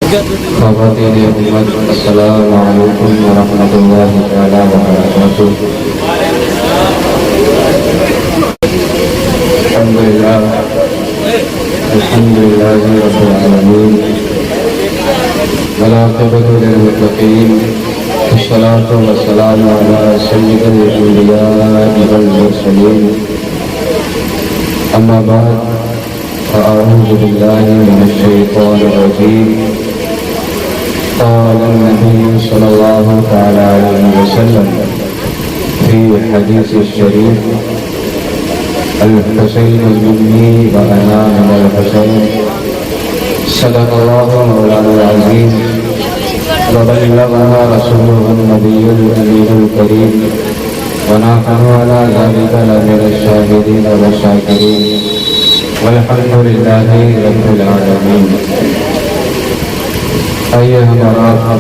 خواتین امت السلام علیکم ورحمۃ اللہ تعالی وبرکاتہ۔ الحمدللہ رب العالمین والعاقبۃ للمتقین والصلاۃ والسلام علی سید الانبیاء والمرسلین اما بعد فاعوذ باللہ من الشیطان الرجیم۔ قال النبي صلى الله تعالى عليه وسلم في حديث الشريف: الحسين مني وأنا من الحسين، صدق الله مولانا العظيم وبلغنا رسوله النبي الأمين الكريم ونحن على ذلك لمن الشاهدين والشاكرين والحمد لله رب العالمین۔ آئیے ہمارا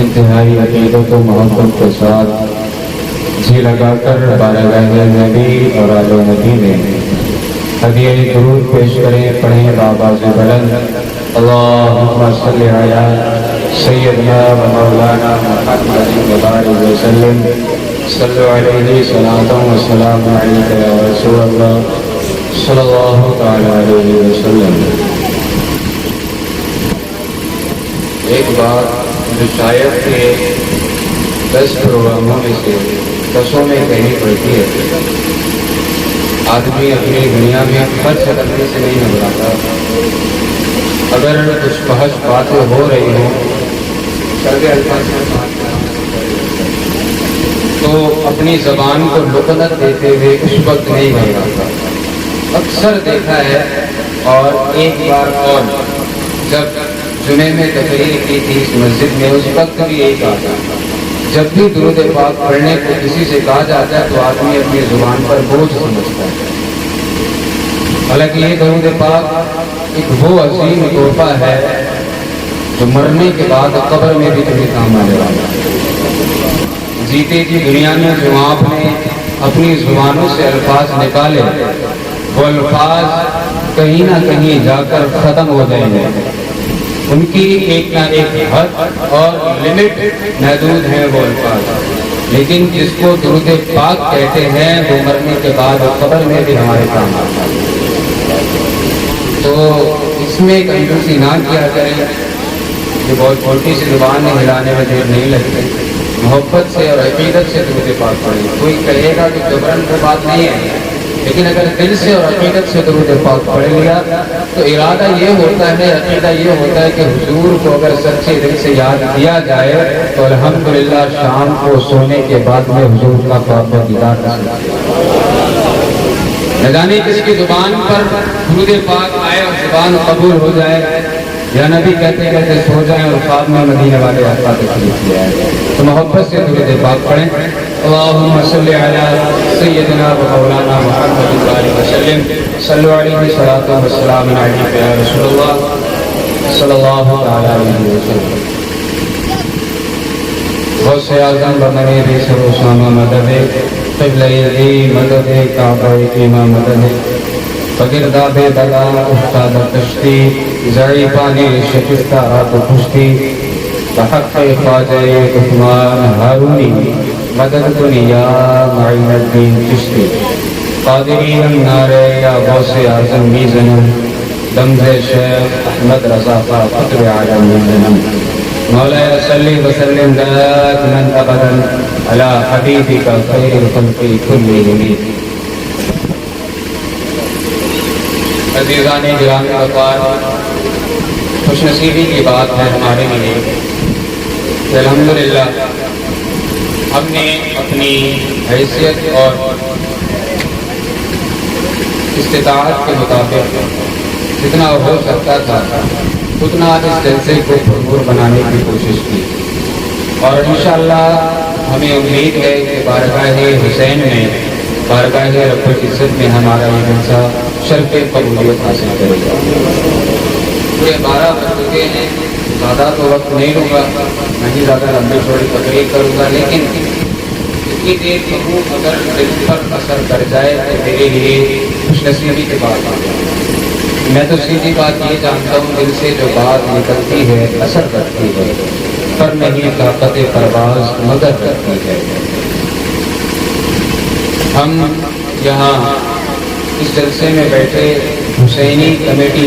انتہائی عقیدت و محبت کے ساتھ جی لگا کر بارگاہ نبی اور آل نبی میں ہدیہ درود پیش کریں، پڑھیں بآواز بلند: اللہم صلی علی سیدنا و مولانا محمد وبارک وسلم، صلو علیہ صلاۃ و سلام علیک یا رسول اللہ صلی اللہ تعالی علیہ وسلم۔ ایک بات جو شاید کہ 10 پروگراموں میں سے 10 میں کہنی پڑتی ہے، آدمی اپنی دنیا میں خرچ کرنے سے نہیں گھبراتا۔ اگر کچھ بحث باتیں ہو رہی ہوں تو اپنی زبان کو لکنت دیتے ہوئے اس وقت نہیں گھبراتا۔ اکثر دیکھا ہے، اور ایک بار اور جب جمعے میں تقریر کی تھی اس مسجد میں، اس وقت بھی یہی کہا تھا، جب بھی درود پاک پڑھنے کو کسی سے کہا جاتا ہے تو آدمی اپنی زبان پر بوجھ سمجھتا ہے۔ حالانکہ یہ درود پاک ایک وہ عظیم تحفہ ہے جو مرنے کے بعد قبر میں بھی تمہیں کام آنے والا ہے۔ جیتے جی دنیا میں جو آپ نے اپنی زبانوں سے الفاظ نکالے، وہ الفاظ کہیں نہ کہیں جا کر ختم ہو جائیں گے۔ ان کی ایک نہ ایک حد اور لمٹ محدود ہیں وہ الفاظ، لیکن جس کو درود پاک کہتے ہیں وہ مرنے کے بعد قبر میں بھی ہمارے کام آتا ہے۔ تو اس میں کنجوسی نہ کیا کریں، یہ بہت چھوٹی سی زبان میں ہلانے میں دیر نہیں لگتی۔ محبت سے اور عقیدت سے درود پاک پڑھیں۔ کوئی کہے گا کہ جبرن کی بات نہیں ہے، لیکن اگر دل سے اور عقیدت سے درود پاک پڑھ لیا تو ارادہ یہ ہوتا ہے، عقیدہ یہ ہوتا ہے کہ حضور کو اگر سچے دل سے یاد کیا جائے تو الحمدللہ شام کو سونے کے بعد میں حضور کا خواب میں دیدار کر سکتے ہیں۔ نہ جانے کس کی زبان پر درود پاک آئے اور زبان قبول ہو جائے، یا نبی کہتے کہتے سو جائیں اور خواب میں مدینے والے آقا تشریف لے آئے۔ تو محبت سے درود پاک پڑھیں۔ اللہم صلی علی سیدنا و مولانا محمد وبارک وسلم، صلو علیہ صلاۃ و سلام علیک یا رسول اللہ صلی اللہ تعالی علیہ وسلم۔ غوث اعظم بمنی بھی سروسامہ مدد، قبلہ دی مدد، کعبہ ایمہ مدد، بگرداب بلا افتاد کشتی، ضعیفانی شکستہ آب کشتی، بحق خواجہ عثمان ہارونی مدد کنی یا معین الدین چشتی، قادری النار یا غوث اعظم میزنم، دمز شیخ احمد رضا فقر عالم میزنم، مولا صلی وسلم دائما ابدا علی حبیبک خیر الخلق کلہم۔ عزیزان گرامی وقار، خوش نصیبی کی بات ہے ہمارے لیے کہ الحمدللہ ہم نے اپنی حیثیت اور استطاعت کے مطابق جتنا ہو سکتا تھا اتنا اس جلسے کو پرپور بنانے کی کوشش کی، اور انشاءاللہ ہمیں امید ہے کہ بارگاہ حسین میں، بارگاہ رب العزت میں ہمارا یہ جلسہ شرف قبولیت حاصل کرے گا۔ پورے 12 بج چکے ہیں، زیادہ تو وقت نہیں لوں گا، میں ہی زیادہ لمبی چوڑی تقریر کروں گا، لیکن اتنی دیر کہوں اگر دل پر اثر کر جائے تو میرے لیے خوش نصیبی کی بات آ جائے۔ میں تو سیدھی بات یہ جانتا ہوں، دل سے جو بات نکلتی ہے اثر کرتی ہے، پر نہیں طاقت پرواز مدد کرتی ہے۔ ہم یہاں اس جلسے میں بیٹھے حسینی کمیٹی،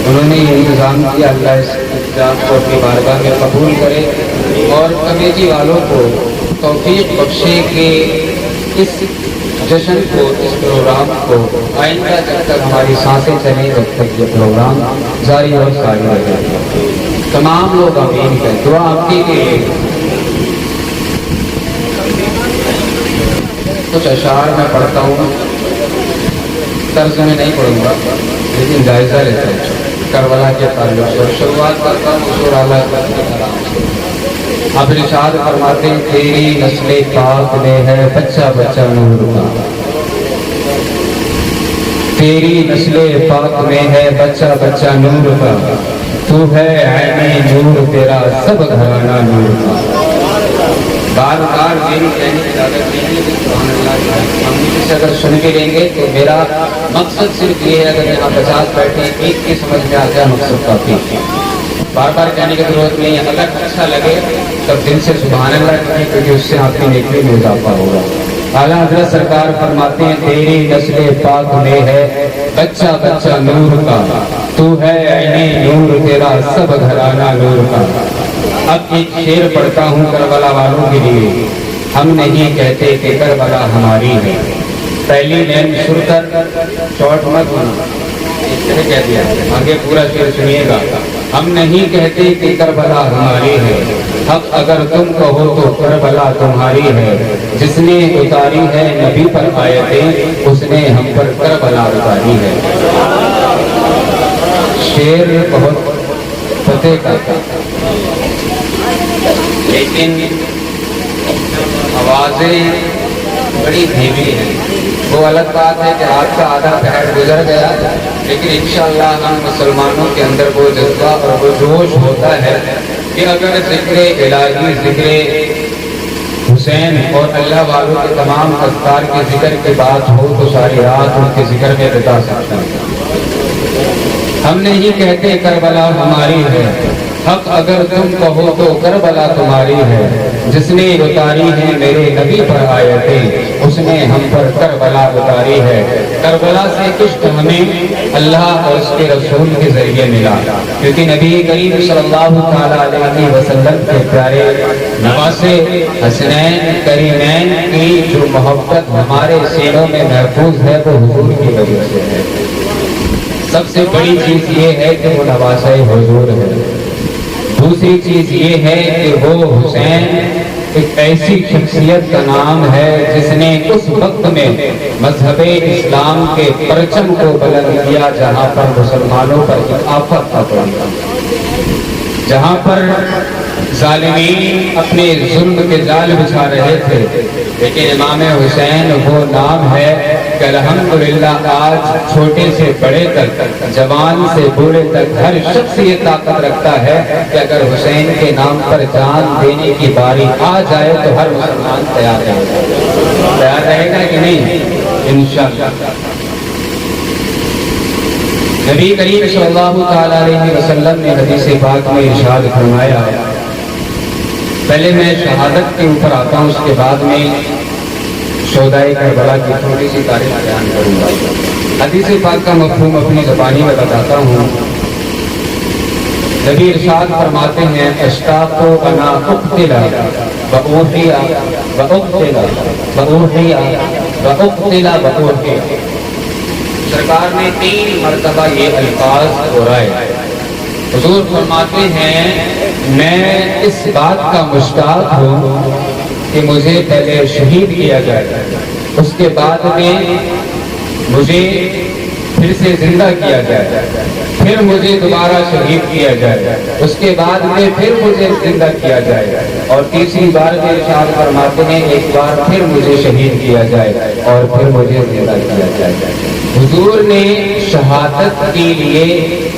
انہوں نے یہ انتظام کیا، اللہ اس انتظام کو اپنی بارگاہ میں قبول کرے اور کمیٹی والوں کو توفیق بخشے کہ اس جشن کو، اس پروگرام کو آئندہ جب تک ہماری سانسیں چلیں تب تک یہ پروگرام جاری اور ساری رہے۔ تمام لوگ آمین کہیں، دعا آپ کی کے لیے۔ کچھ اشعار میں پڑھتا ہوں، طرز میں نہیں پڑھوں گا لیکن جائزہ لیتا ہوں کربلا کے تعلق سے۔ شروعات کرتا ہوں سورہ اعلیٰ کے کلام سے۔ اب ارشاد فرماتے ہیں، تیری نسل پاک میں ہے بچہ بچہ نور کا، تیری نسل پاک میں ہے بچہ بچہ نور کا، تو ہے عین نور تیرا سب گھرانہ نور کا۔ بار بار میری کہنے کی عادت نہیں ہے، سبحان اللہ، ہم اسے اگر سن کے لیں گے تو میرا مقصد صرف یہ ہے، اگر یہاں 50 بیٹھے ایک کی سمجھ میں آ جائے مقصد کافی۔ بار بار کہنے کی ضرورت نہیں ہے، اگر اچھا لگے تب دل سے سبحان اللہ کہیں، کیونکہ اس سے آپ کی نیکی میں اضافہ ہوگا۔ اعلیٰ حضرت سرکار فرماتے ہیں، تیری نسل پاک میں ہے بچہ بچہ نور کا، تو ہے عین نور تیرا سب گھرانہ نور کا۔ اب ایک شعر پڑھتا ہوں کربلا والوں کے لیے۔ ہم نہیں کہتے کہ کربلا ہماری ہے، پہلی لائن سر کر شارٹ مت ہونا، اس طرح کہہ دیا، آگے پورا شعر سنیے گا۔ ہم نہیں کہتے کہ کربلا ہماری ہے، حق اگر تم کہو تو کربلا تمہاری ہے، جس نے اتاری ہے نبی پر آیتیں، اس نے ہم پر کربلا اتاری ہے۔ شعر بہت فتح کا تھا لیکن آوازیں بڑی دھیمی ہیں۔ وہ الگ بات ہے کہ آپ کا آدھا پہر گزر گیا، لیکن انشاءاللہ ہم مسلمانوں کے اندر وہ جذبہ اور وہ جوش ہوتا ہے کہ اگر ذکر الہی، ذکر حسین اور اللہ والوں کے تمام اذکار کے ذکر کی بات ہو تو ساری رات ان کے ذکر میں بتا سکتا ہوں۔ ہم نہیں کہتے کربلا ہماری ہے، حق اگر تم کہو تو کربلا تمہاری ہے، جس نے اتاری ہے میرے نبی پر آیتیں، اس نے ہم پر کربلا اتاری ہے۔ کربلا سے عشق ہمیں اللہ اور اس کے رسول کے ذریعے ملا، کیونکہ نبی کریم صلی اللہ تعالیٰ علیہ وسلم کے پیارے نواسے حسنین کریمین کی جو محبت ہمارے سینوں میں محفوظ ہے وہ حضور کی وجہ سے ہے۔ سب سے بڑی چیز یہ ہے کہ وہ نواسہ حضور ہے۔ دوسری چیز یہ ہے کہ وہ حسین ایک ایسی شخصیت کا نام ہے جس نے اس وقت میں مذہب اسلام کے پرچم کو بلند کیا جہاں پر مسلمانوں پر ایک آفت تھا پڑی، جہاں پر ظالمین اپنے ظلم کے جال بچھا رہے تھے، لیکن امام حسین وہ نام ہے کہ الحمدللہ آج چھوٹے سے بڑے تک، جوان سے بوڑھے تک ہر شخص یہ طاقت رکھتا ہے کہ اگر حسین کے نام پر جان دینے کی باری آ جائے تو ہر مسلمان تیار رہے گا کہ نہیں؟ انشاءاللہ۔ نبی کریم صلی اللہ تعالیٰ علیہ وسلم نے حدیث پاک میں ارشاد فرمایا، پہلے میں شہادت کے اوپر آتا ہوں، اس کے بعد میں شہدائے کربلا کی تھوڑی سی تاریخ بیان کروں گا۔ حدیث پاک کا مفہوم اپنی زبانی میں بتاتا ہوں۔ نبی ارشاد فرماتے ہیں، اشتاق انا اقتل واوحی واقتل واوحی واقتل واوحی۔ سرکار نے 3 مرتبہ یہ الفاظ دہرائے۔ حضور فرماتے ہیں، میں اس بات کا مشتاق ہوں کہ مجھے پہلے شہید کیا جائے، اس کے بعد میں مجھے پھر سے زندہ کیا جائے، پھر مجھے دوبارہ شہید کیا جائے، اس کے بعد میں پھر مجھے زندہ کیا جائے، اور تیسری بار میں ارشاد فرماتے ہیں ایک بار پھر مجھے شہید کیا جائے اور پھر مجھے زندہ کیا جائے۔ حضور نے شہادت کے لیے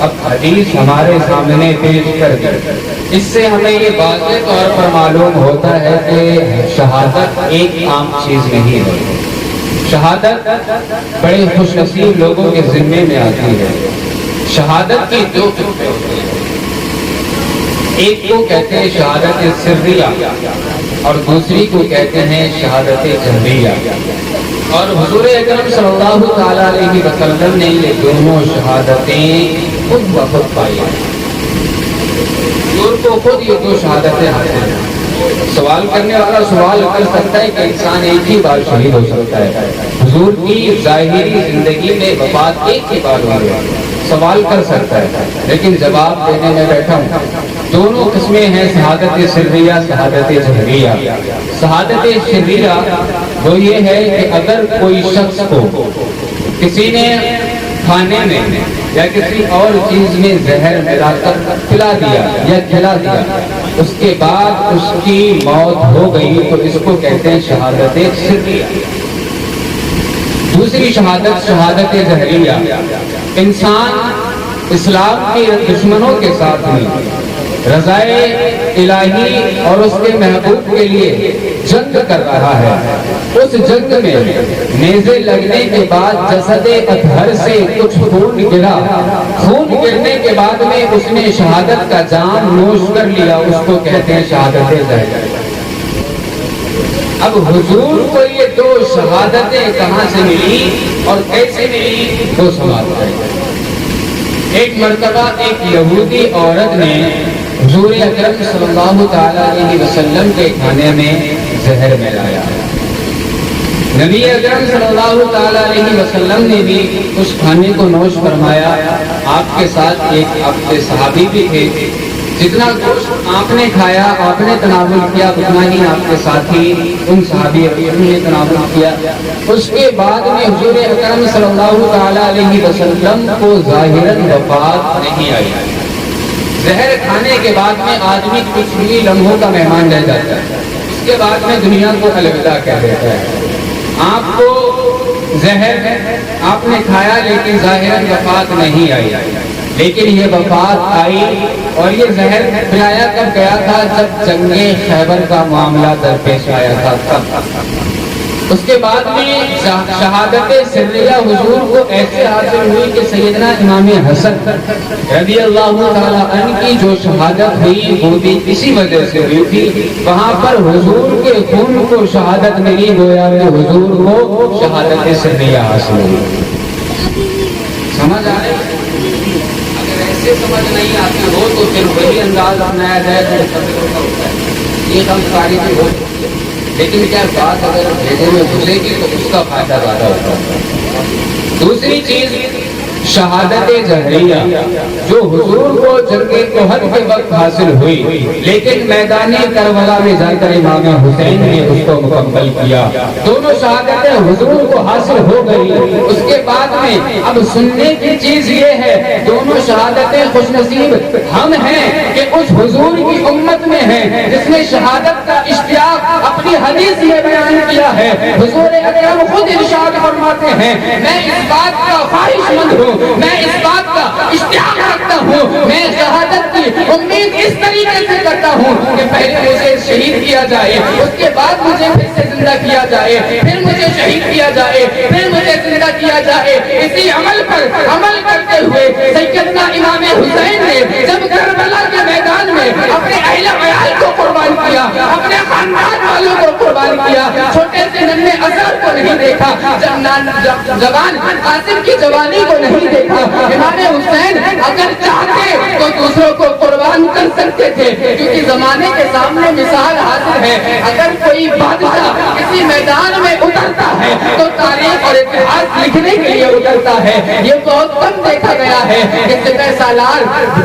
اب حدیث ہمارے سامنے پیش کر دی۔ اس سے ہمیں یہ واضح طور پر معلوم ہوتا ہے کہ شہادت ایک عام چیز نہیں ہے۔ شہادت بڑے خوش نصیب لوگوں کے ذمے میں آتی ہے۔ شہادت کی دو قسمیں ہوتی ہیں، ایک کو کہتے ہیں شہادت سریہ اور دوسری کو کہتے ہیں شہادت جہریہ۔ اور حضور اکرم صلی اللہ تعالیٰ علیہ وسلم نے یہ دونوں شہادتیں خود بخود پائی ہیں۔ حضور کو خود یہ دو شہادتیں حاصل ہیں۔ سوال کرنے والا سوال کر سکتا ہے کہ انسان ایک ہی بار شہید ہو سکتا ہے؟ حضور کی ظاہری زندگی میں وفات ایک ہی بار ہوئی ہے، سوال کر سکتا ہے، لیکن جواب دینے میں بیٹھا ہوں۔ دونوں قسمیں ہیں، شہادت سریہ، شہادت جہریہ۔ شہادت سریہ وہ یہ ہے کہ اگر کوئی شخص کو کسی نے کھانے میں یا کسی اور چیز میں زہر ملا کر پلا دیا یا کھلا دیا، اس کے بعد اس کی موت ہو گئی تو اس کو کہتے ہیں شہادت سریہ۔ دوسری شہادت شہادت جہریہ، انسان اسلام کے دشمنوں کے ساتھ میں رضائے الہی اور اس کے محبوب کے لیے جنگ کر رہا ہے۔ اس جنگ میں نیزے لگنے کے بعد جسد اطہر سے کچھ خون گرا، خون گرنے کے بعد میں اس نے شہادت کا جام نوش کر لیا، اس کو کہتے ہیں شہادت جہریہ۔ اب حضور کو یہ دو شہادتیں کہاں سے ملی اور کیسے ملی وہ سماعت کریں۔ ایک مرتبہ ایک یہودی عورت نے حضور اکرم صلی اللہ تعالیٰ علیہ وسلم کے کھانے میں زہر ملایا۔ نبی اکرم صلی اللہ تعالیٰ علیہ وسلم نے بھی اس کھانے کو نوش فرمایا۔ آپ کے ساتھ ایک آپ کے صحابی بھی تھے، جتنا گوشت آپ نے کھایا آپ نے تناول کیا اتنا ہی آپ کے ساتھی ان صحابی نے تناول کیا۔ اس کے بعد میں حضور اکرم صلی اللہ تعالیٰ علیہ وسلم کو ظاہراً وفات نہیں آئی۔ زہر کھانے کے بعد میں آدمی کچھ ہی لمحوں کا مہمان رہ جاتا ہے، اس کے بعد میں دنیا کو الوداع کہہ دیتا ہے۔ آپ کو زہر آپ نے کھایا لیکن ظاہراً وفات نہیں آئی، لیکن یہ وفات آئی اور یہ زہر پلایا کب گیا تھا؟ جب جنگ خیبر کا معاملہ درپیش آیا تھا تب۔ اس کے بعد میں شہادت سریہ حضور کو ایسے حاصل ہوئی کہ سیدنا امام حسن رضی اللہ تعالیٰ عنہ کی جو شہادت ہوئی وہ بھی اسی وجہ سے ہوئی تھی۔ وہاں پر حضور کے خون کو شہادت ملی، گویا کہ حضور کو شہادت سریہ حاصل ہوئی۔ سمجھ آ رہے ہیں؟ اگر ایسے سمجھ نہیں آتے ہو تو پھر وہی انداز اپنایا جائے تو ہوتا ہے، یہ ہم ساری بھی ہو سکتے ہیں، لیکن کیا بات اگر بھیجے میں گھسے گی تو اس کا فائدہ زیادہ ہوتا ہے۔ دوسری چیز شہادت جہریہ جو حضور کو جنگ احد کے وقت حاصل ہوئی، لیکن میدان کربلا میں جا کر امام حسین نے اس کو مکمل کیا۔ دونوں شہادتیں حضور کو حاصل ہو گئی۔ اس کے بعد میں اب سننے کی چیز یہ ہے، دونوں شہادتیں خوش نصیب ہم ہیں کہ اس حضور کی امت میں ہیں جس نے شہادت کا اشتیاق اپنی حدیث میں بیان کیا ہے۔ حضور اکرم خود ارشاد فرماتے ہیں، میں اس بات کا خواہش مند ہوں، میں اس بات کا اشتیاق رکھتا ہوں، میں شہادت کی امید اس طریقے سے کرتا ہوں کہ پہلے مجھے شہید کیا جائے، اس کے بعد مجھے پھر سے زندہ کیا جائے، پھر مجھے شہید کیا جائے، پھر مجھے زندہ کیا جائے۔ اسی عمل پر عمل کرتے ہوئے سیدنا امام حسین نے جب کربلا کے میدان میں اپنے اہل عیال کو قربان کیا، اپنے خاندان والوں کو قربان کیا، چھوٹے سے ننھے اصغر کو نہیں دیکھا، جوان قاسم کی جوانی کو نہیں دیکھا۔ امام حسین اگر چاہتے تو دوسروں کو قربان کر سکتے تھے، کیونکہ زمانے کے سامنے مثال حاضر ہے۔ اگر کوئی بادشاہ کسی میدان میں اترتا ہے تو تاریخ اور اتہاس لکھنے کے لیے اترتا ہے۔ یہ بہت کم دیکھا گیا ہے کہ سپہ سالار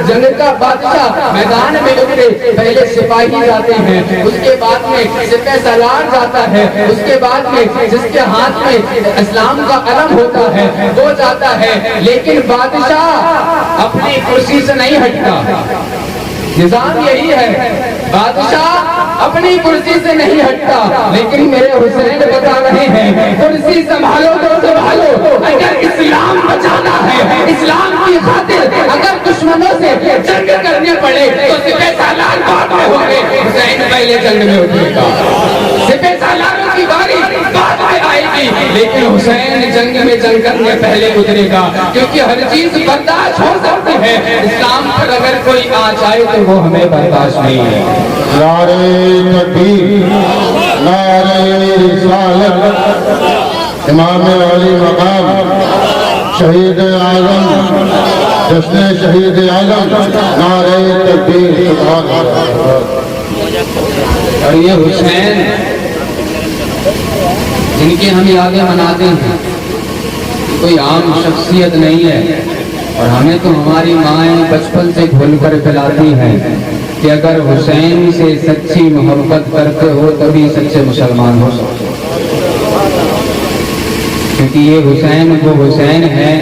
جنگ کا بادشاہ میدان میں اترے، پہلے سپاہی جاتے ہیں، اس کے بعد میں سپہ سالار جاتا ہے، اس کے بعد میں جس کے ہاتھ میں اسلام کا علم ہوتا ہے وہ جاتا ہے، لیکن بادشاہ اپنی کرسی سے نہیں ہٹتا۔ نظام یہی ہے، بادشاہ اپنی کرسی سے نہیں ہٹتا، لیکن میرے حسین بتا رہے ہیں کرسی سنبھالو تو سنبھالو، اگر اسلام بچانا ہے، اسلام کی خاطر اگر دشمنوں سے جنگ کرنے پڑے تو سپہ سالار بعد میں ہوں گے، حسین پہلے جنگ میں اترے گا۔ سپہ سالاروں کی باری بعد میں میں آئے گی، لیکن حسین جنگ میں جنگ کرنے پہلے اترے گا، کیونکہ ہر چیز برداشت ہو سکتی ہے، اسلام پر اگر کوئی آ جائے تو وہ ہمیں برداشت نہیں ہے۔ نعرہ تکبیر، نعرہ رسالت، امام علی مقام شہید اعظم، جشن شہید اعظم، نعرہ تکبیر۔ اور یہ حسین جن کی ہم یادیں مناتے ہیں کوئی عام شخصیت نہیں ہے، اور ہمیں تو ہماری مائیں بچپن سے کھول کر پلاتی ہیں کہ اگر حسین سے سچی محبت کرتے ہو تبھی سچے مسلمان ہو سکتے ہو، کیونکہ یہ حسین وہ حسین ہے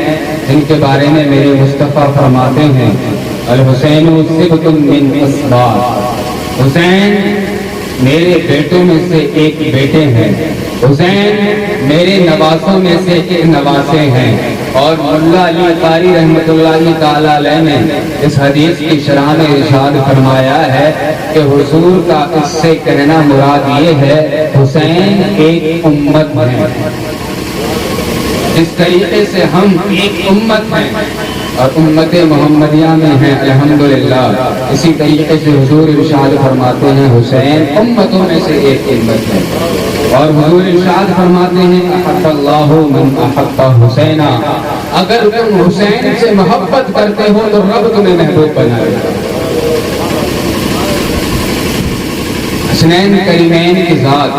جن کے بارے میں میرے مصطفیٰ فرماتے ہیں الحسین صبت من اسباط، حسین میرے بیٹوں میں سے ایک بیٹے ہیں، حسین میرے نواسوں میں سے ایک نواسے ہیں۔ اور مولا علی قاری رحمۃ اللہ تعالی علیہ نے اس حدیث کی شرح میں ارشاد فرمایا ہے کہ حضور کا اس سے کہنا مراد یہ ہے حسین ایک امت ہے، اس طریقے سے ہم ایک امت ہیں اور امت محمدیہ میں ہیں الحمدللہ۔ اسی طریقے سے حضور ارشاد فرماتے ہیں حسین امتوں میں سے ایک امت ہے، اور حضور ارشاد فرماتے ہیں احب اللہ من احب حسینا، اگر تم حسین سے محبت کرتے ہو تو رب تمہیں محبوب بنائے گا۔ حسنین کریمین کی ذات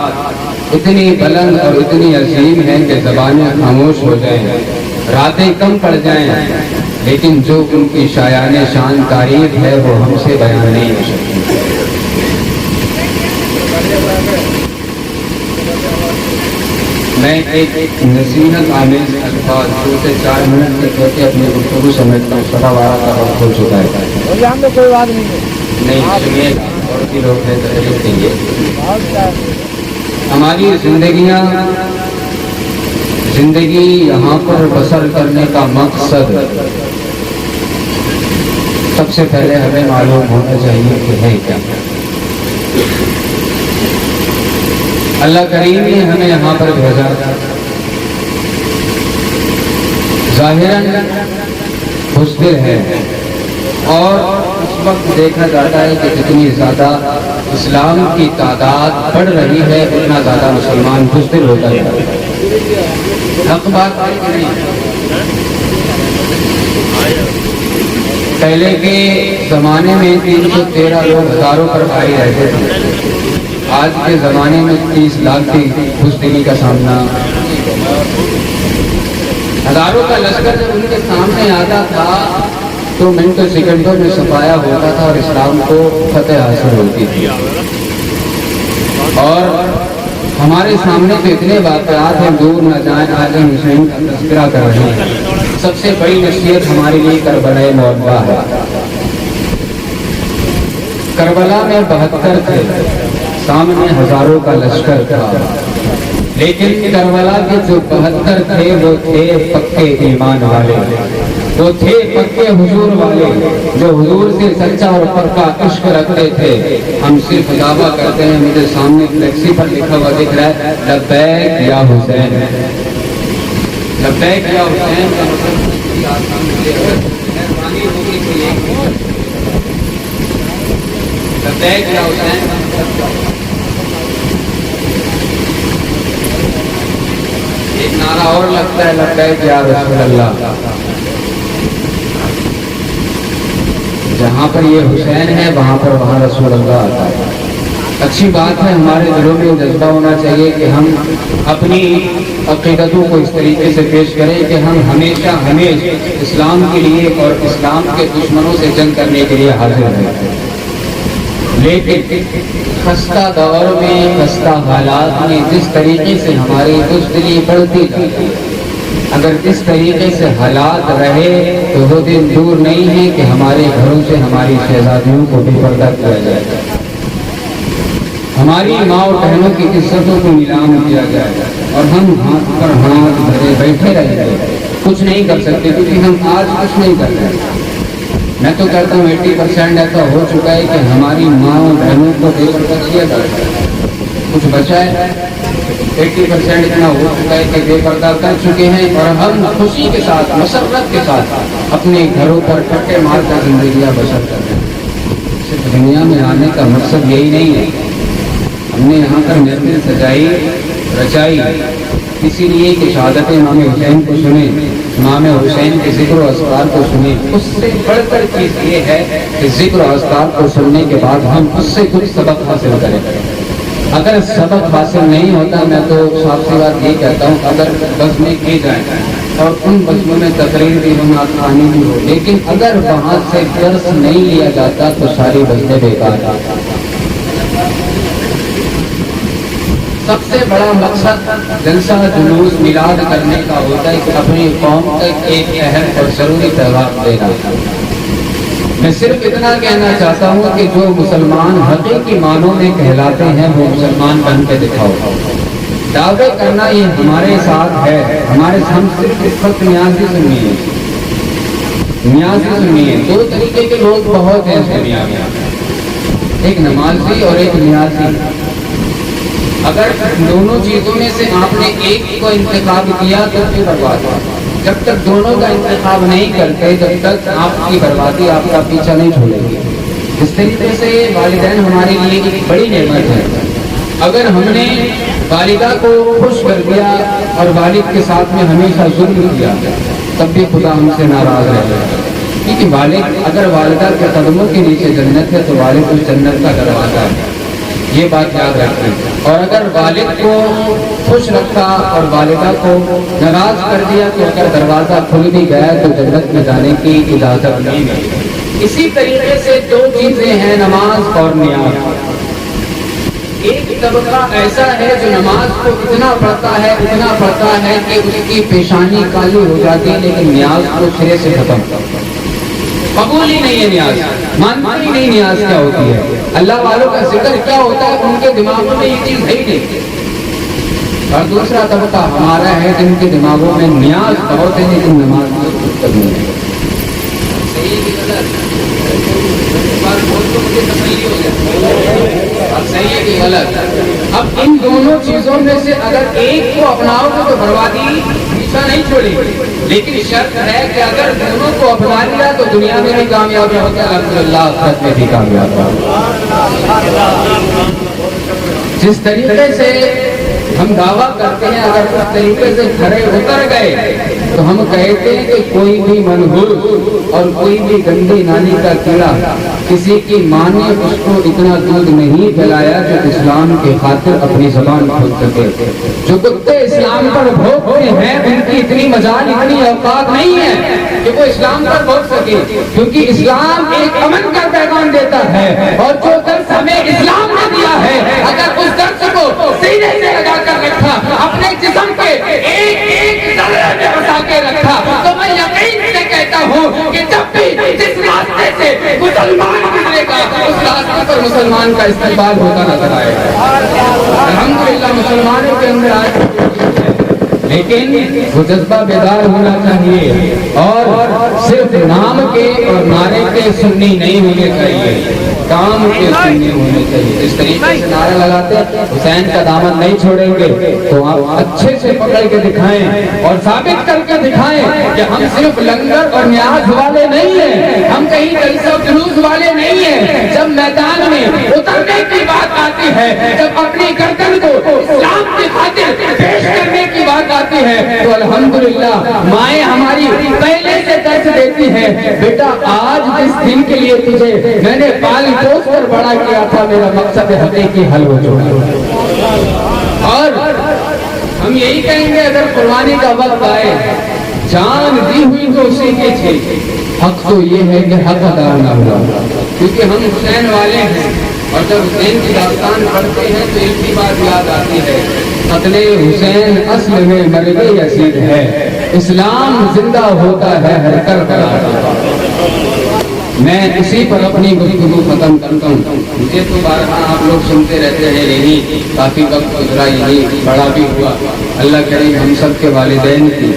اتنی بلند اور اتنی عظیم ہے کہ زبانیں خاموش ہو جائیں، راتیں کم پڑ جائیں، لیکن جو ان کی شایان شان تعریف ہے وہ ہم سے بیان نہیں ہو سکتی۔ میں ایک نصیحت آمیز الفاظ 2 سے 4 منٹ کے کہتے اپنی گفتگو سمیٹتا ہوں، 12:15 کا وقت ہو چکا ہے۔ کوئی بات نہیں نہیں سنیے گا، اور بھی لوگ ہیں تقریر کے لیے۔ ہماری زندگی یہاں پر بسر کرنے کا مقصد سب سے پہلے ہمیں معلوم ہونا چاہیے کہ ہے کیا۔ اللہ کریم نے ہمیں یہاں پر بھیجا، ظاہراً بزدل ہے، اور اس وقت دیکھا جاتا ہے کہ جتنی زیادہ اسلام کی تعداد بڑھ رہی ہے اتنا زیادہ مسلمان بزدل ہوتا ہے۔ حق بات ہے کہ نہیں؟ پہلے کے زمانے میں 313 لوگ ہزاروں پر بھاری رہتے تھے، آج کے زمانے میں 30 لاکھ کی بزدلی کا سامنا۔ ہزاروں کا لشکر جب ان کے سامنے آتا تھا تو منٹوں سیکنڈوں میں صفایا ہوتا تھا اور اسلام کو فتح حاصل ہوتی تھی۔ اور ہمارے سامنے تو اتنے واقعات ہیں دور نہ جائیں، آج ہم حسین کا تذکرہ کر رہے ہیں۔ سب سے بڑی نصیحت ہمارے لیے کربلا معظمہ ہے۔ کربلا میں 72 تھے، سامنے ہزاروں کا لشکر تھا، لیکن کربلا کے جو 72 تھے وہ تھے پکے ایمان والے، وہ تھے پکے حضور والے، جو حضور سے سچا اور پکا عشق رکھتے تھے۔ ہم صرف دعویٰ کرتے ہیں، مجھے سامنے فلیکسی پر لکھا ہوا دکھ رہا ہے لبیک یا حسین، لبیک یا حسین کا لبیک یا حسین ایک نعرہ اور لگتا ہے لبیک یا رسول اللہ۔ جہاں پر یہ حسین ہے وہاں رسول اللہ آتا ہے۔ اچھی بات ہے، ہمارے دلوں میں جذبہ ہونا چاہیے کہ ہم اپنی عقیدتوں کو اس طریقے سے پیش کریں کہ ہم ہمیشہ اسلام کے لیے اور اسلام کے دشمنوں سے جنگ کرنے کے لیے حاضر ہیں، لیکن خستہ دور میں خستہ حالات میں جس طریقے سے ہماری بزدلی بڑھتی جاتی ہے، اگر اس طریقے سے حالات رہے تو وہ دن دور نہیں ہے کہ ہمارے گھروں سے ہماری شہزادیوں کو بے پردہ کیا جائے، ہماری ماں اور بہنوں کی عزتوں کو نیلام کیا جائے، اور ہم ہاتھ پر ہاتھ دھرے بیٹھے رہیں گے، کچھ نہیں کر سکتے، کیونکہ ہم آج کچھ نہیں کر رہے۔ میں تو کہتا ہوں 80% ایسا ہو چکا ہے کہ ہماری ماں اور بہنوں کو بے پردہ کیا جاتا ہے، کچھ بچا ہے؟ 80% اتنا ہو چکا ہے کہ بے پردہ کر چکے ہیں، اور ہم خوشی کے ساتھ مسرت کے ساتھ اپنے گھروں پر ٹھٹے مار کر زندگیاں بسر کر رہے ہیں۔ صرف دنیا میں آنے کا مقصد یہی نہیں ہے، ہم نے یہاں پر محفل سجائی رچائی اسی لیے کہ شہادت امام حسین کو سنیں، امام حسین کے ذکر و اذکار کو سنیں۔ اس سے بڑھ کر چیز یہ ہے کہ ذکر و اذکار کو سننے کے بعد ہم اس سے کچھ سبق حاصل کریں۔ اگر سبق حاصل نہیں ہوتا، میں تو صاف سی بات یہ کہتا ہوں، اگر بزمیں کی جائیں اور ان بزموں میں تقریر بھی ہو، نعتخوانی بھی ہو، لیکن اگر وہاں سے درس نہیں لیا جاتا تو ساری بزمیں بیکار ہیں۔ سب سے بڑا مقصد جلسہ جلوس میلاد کرنے کا ہوتا ہے کہ اپنی قوم تک ایک اہم اور ضروری پیغام دینا۔ میں صرف اتنا کہنا چاہتا ہوں کہ جو مسلمان حقیقی معنوں میں کہلاتے ہیں وہ مسلمان بن کے دکھاؤ۔ دعوے کرنا یہ ہمارے ساتھ ہے، ہم صرف اس وقت نیازی سنی ہیں، نیازی سنی ہیں۔ دو طریقے کے لوگ بہت ہیں اس دنیا میں، ایک نمازی اور ایک نیازی۔ اگر دونوں چیزوں میں سے آپ نے ایک کو انتخاب کیا تو پھر برباد ہے۔ جب تک دونوں کا انتخاب نہیں کرتے، جب تک آپ کی بربادی آپ کا پیچھا نہیں چھوڑے گی۔ اس طریقے سے والدین ہمارے لیے ایک بڑی نعمت ہے۔ اگر ہم نے والدہ کو خوش کر دیا اور والد کے ساتھ میں ہمیشہ ظلم کیا تب بھی خدا ہم سے ناراض ہے، کیونکہ والد اگر والدہ کے قدموں کے نیچے جنت ہے تو والد اس جنت کا دروازہ ہے، یہ بات یاد رکھیں۔ اور اگر والد کو خوش رکھا اور والدہ کو ناراض کر دیا تو اگر دروازہ کھل بھی گیا تو جنت میں جانے کی اجازت نہیں ہے۔ اسی طریقے سے دو چیزیں ہیں، نماز اور نیاز۔ ایک طبقہ ایسا ہے جو نماز کو اتنا پڑھتا ہے کہ اس کی پیشانی کالی ہو جاتی ہے، لیکن نیاز کو سرے سے ختم، قبول ہی نہیں ہے نیاز، مانتا ہی نہیں نیاز کیا ہوتی ہے، اللہ والوں کا ذکر کیا ہوتا ہے ان کے دماغوں میں یہ چیز ہے ہی نہیں۔ اور دوسرا طبقہ ہمارا ہے جن کے دماغوں میں نیاز بہت ہے لیکن نماز میں کچھ کمی ہے۔ صحیح ہے کہ غلط؟ صحیح ہے کہ غلط؟ اب ان دونوں چیزوں میں سے اگر ایک کو اپناؤ گے تو بربادی پیچھا نہیں چھوڑے گی، لیکن شرط ہے کہ اگر دونوں کو اپنا لیا تو دنیا میں بھی کامیاب ہوگا، الحمدللہ آخرت میں بھی کامیاب ہوگا۔ جس طریقے سے ہم دعویٰ کرتے ہیں اگر اس طریقے سے کھڑے اتر گئے تو ہم کہتے ہیں کہ کوئی بھی منحوس اور کوئی بھی گندی نالی کا کیڑا کسی کی ماں نے اس کو اتنا دودھ نہیں پلایا جو اسلام کی خاطر اپنی زبان کھول سکے۔ جو کتے اسلام پر بھوکتے ہیں ان کی اتنی مجال اتنی اوقات نہیں ہے کہ وہ اسلام پر بھوک سکے، کیونکہ اسلام ایک امن کا پیغام دیتا ہے، اور جو درس ہمیں اسلام نے دیا ہے اگر اس درس کو سینے سے لگا کر رکھا، اپنے جسم کے ایک ایک ذرے میں بسا کے رکھا، تو میں یقین سے کہتا ہوں کہ جب بھی جس راستے سے مسلمان گزرے گا اس راستے پر مسلمان کا استقبال ہوتا نظر آئے گا۔ الحمدللہ مسلمانوں کے اندر آج لیکن وہ جذبہ بیدار ہونا چاہیے، اور صرف نام کے اور نعرے کے سنی نہیں ہونے چاہیے، کام کے سنی ہونے چاہیے۔ اس طریقے سے نعرے لگاتے حسین کا دامن نہیں چھوڑیں گے تو آپ اچھے سے پکڑ کے دکھائیں اور ثابت کر کے دکھائیں کہ ہم صرف لنگر اور نیاز والے نہیں ہیں، ہم کہیں جلسہ و جلوس والے نہیں ہیں۔ جب میدان میں اترنے کی بات آتی ہے، جب اپنی گردن کو اسلام کی خاطر پیش کرنے کی بات آتی ہے تو الحمدللہ مائیں ہماری پہلے سے درس دیتی ہیں، بیٹا آج جس دن کے لیے تجھے میں نے پال پوس کر بڑا کیا تھا میرا مقصد حقیقی حل ہو چکا۔ اور ہم یہی کہیں گے اگر قربانی کا وقت آئے جان دی ہوئی تو اسی کے تھے، حق تو یہ ہے کہ حق ادا نہ ہوا، کیونکہ ہم حسین والے ہیں، اور جب حسین کی داستان پڑھتے ہیں تو ایک ہی بات یاد آتی ہے، قتل حسین اصل میں مرگ یزید ہے، اسلام زندہ ہوتا ہے ہر کربلا۔ میں اسی پر اپنی گفتگو ختم کرتا ہوں۔ مجھے تو بارہا آپ لوگ سنتے رہتے ہیں، یہی کافی وقت گزرا، یہی بڑا بھی ہوا، اللہ کریم ہم سب کے والدین کی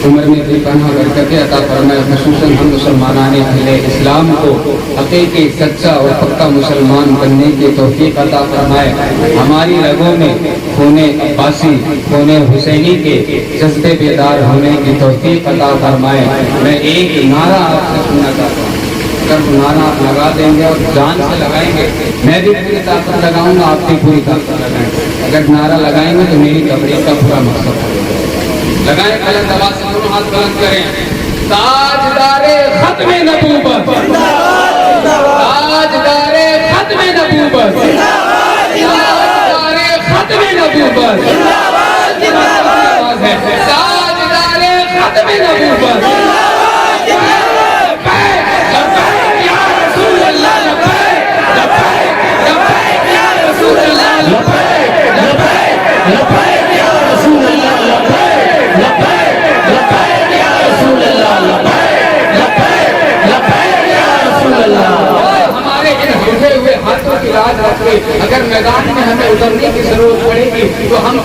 عمر میں بھی پناہ برکت عطا فرمائے. خصوصاً ہم مسلمانان اہل اسلام کو حقیقی سچا اور پکا مسلمان بننے کی توفیق عطا فرمائے. ہماری رگوں میں خون عباسی خون حسینی کے جذبے بیدار ہونے کی توفیق عطا فرمائے. میں ایک نعرہ آپ سے سننا چاہتا ہوں. اگر وہ نعرہ آپ لگا دیں گے اور جان سے لگائیں گے, میں بھی پوری طاقت لگاؤں گا, آپ بھی پوری طاقت لگائیں گے. اگر نعرہ لگائیں گے تو میری تقریر کا پورا مقصد ہے. لگائیں بلند آواز سے, دونوں ہاتھ بلند کریں. تاجدار ختم نبوت, تاجدار ختم نبوت, تاجدار ختم نبوت, تاجدار ختم نبوت. ہمارے ان اٹھے ہوئے ہاتھوں کی راز رکھ کے اگر میدان میں ہمیں اترنے کی ضرورت پڑے گی تو ہم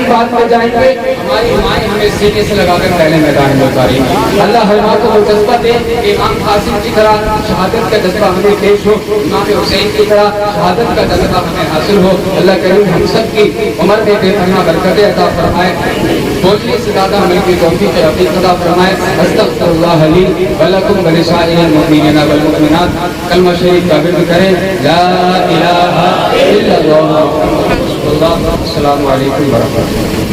بعد میں جائیں گے. ہماری مائیں ہمیں سینے سے لگا کر پہلے میدان میں اتاریں گی. اللہ ہر کو وہ جذبہ دے کہ امام قاسم کی طرح شہادت کا جذبہ ہمیں پیش ہو, امام حسین کی طرح شہادت کا جذبہ ہمیں حاصل ہو. اللہ کریم ہم سب کی عمر میں بے پناہ برکت عطا فرمائے. بولنے سے زیادہ عمل کی توفیق رفیق عطا فرمائے. استغفر اللہ لی ولکم ولسائر المؤمنین والمؤمنات. کلمہ شریف کا ورد کریں, لا الہ الا اللہ محمد رسول اللہ. السلام علیکم ورحمۃ اللہ.